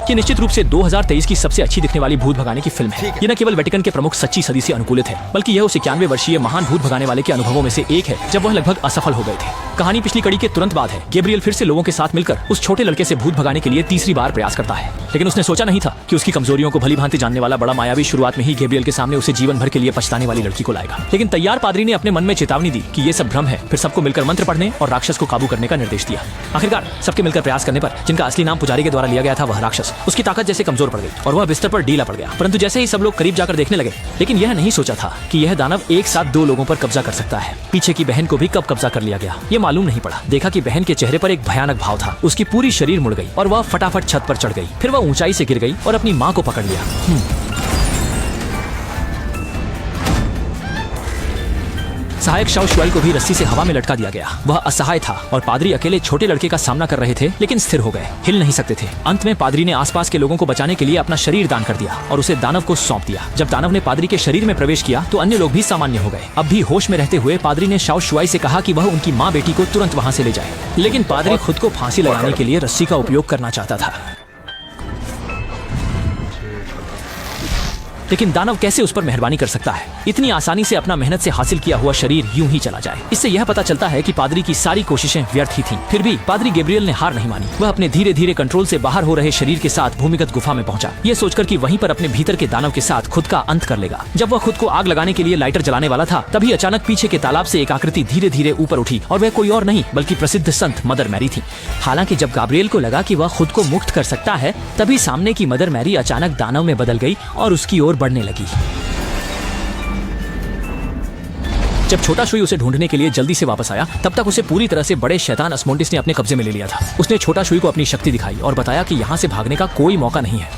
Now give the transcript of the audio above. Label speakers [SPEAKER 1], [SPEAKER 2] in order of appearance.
[SPEAKER 1] ये निश्चित रूप से 2023 की सबसे अच्छी दिखने वाली भूत भगाने की फिल्म है। ये न केवल वेटिकन के प्रमुख सच्ची सदी से अनुकूलित है, बल्कि यह उस 91 वर्षीय महान भूत भगाने वाले के अनुभवों में से एक है जब वह लगभग असफल हो गए थे। कहानी पिछली कड़ी के तुरंत बाद है। गैब्रियल फिर से लोगों के साथ मिलकर उस छोटे लड़के से भूत भगाने के लिए तीसरी बार प्रयास करता है, लेकिन उसने सोचा नहीं था कि उसकी कमजोरियों को भली भांति जानने वाला बड़ा मायावी शुरुआत में ही गैब्रियल के सामने उसे जीवन भर के लिए पछताने वाली लड़की को लाएगा। लेकिन तैयार पादरी ने अपने मन में चेतावनी दी कि ये सब भ्रम है, फिर सबको मिलकर मंत्र पढ़ने और राक्षस को काबू करने का निर्देश दिया। आखिरकार सबके मिलकर प्रयास करने पर जिनका असली नाम पुजारी के द्वारा लिया गया था, वह राक्षस उसकी ताकत जैसे कमजोर पड़ गई और वह बिस्तर पर ढीला पड़ गया। परंतु जैसे ही सब लोग करीब जाकर देखने लगे, लेकिन यह नहीं सोचा था कि यह दानव एक साथ 2 लोगों पर कब्जा कर सकता है। पीछे की बहन को भी कब कब्जा कर लिया गया ये मालूम नहीं पड़ा। देखा कि बहन के चेहरे पर एक भयानक भाव था। उसकी पूरी शरीर मुड़ गई और वह फटाफट छत पर चढ़ गई। फिर वह ऊंचाई से गिर गई और अपनी माँ को पकड़ लिया। सहायक शाओ शुआई को भी रस्सी से हवा में लटका दिया गया। वह असहाय था और पादरी अकेले छोटे लड़के का सामना कर रहे थे, लेकिन स्थिर हो गए, हिल नहीं सकते थे। अंत में पादरी ने आसपास के लोगों को बचाने के लिए अपना शरीर दान कर दिया और उसे दानव को सौंप दिया। जब दानव ने पादरी के शरीर में प्रवेश किया तो अन्य लोग भी सामान्य हो गए। अब भी होश में रहते हुए पादरी ने शाओ शुआई से कहा कि वह उनकी माँ बेटी को तुरंत वहाँ से ले जाए, लेकिन पादरी खुद को फांसी लगाने के लिए रस्सी का उपयोग करना चाहता था। लेकिन दानव कैसे उस पर मेहरबानी कर सकता है? इतनी आसानी से अपना मेहनत से हासिल किया हुआ शरीर यूं ही चला जाए। इससे यह पता चलता है कि पादरी की सारी कोशिशें व्यर्थ ही थीं। फिर भी पादरी गैब्रियल ने हार नहीं मानी। वह अपने धीरे धीरे कंट्रोल से बाहर हो रहे शरीर के साथ भूमिगत गुफा में पहुंचा, ये सोचकर कि वहीं पर अपने भीतर के दानव के साथ खुद का अंत कर लेगा। जब वह खुद को आग लगाने के लिए लाइटर जलाने वाला था, तभी अचानक पीछे के तालाब से एक आकृति धीरे धीरे ऊपर उठी और वह कोई और नहीं बल्कि प्रसिद्ध संत मदर मैरी थी। हालांकि जब गैब्रियल को लगा कि वह खुद को मुक्त कर सकता है, तभी सामने की मदर मैरी अचानक दानव में बदल गई और उसकी ओर बढ़ने लगी। जब छोटा शुई उसे ढूंढने के लिए जल्दी से वापस आया, तब तक उसे पूरी तरह से बड़े शैतान अस्मोंडिस ने अपने कब्जे में ले लिया था। उसने छोटा शुई को अपनी शक्ति दिखाई और बताया कि यहाँ से भागने का कोई मौका नहीं है।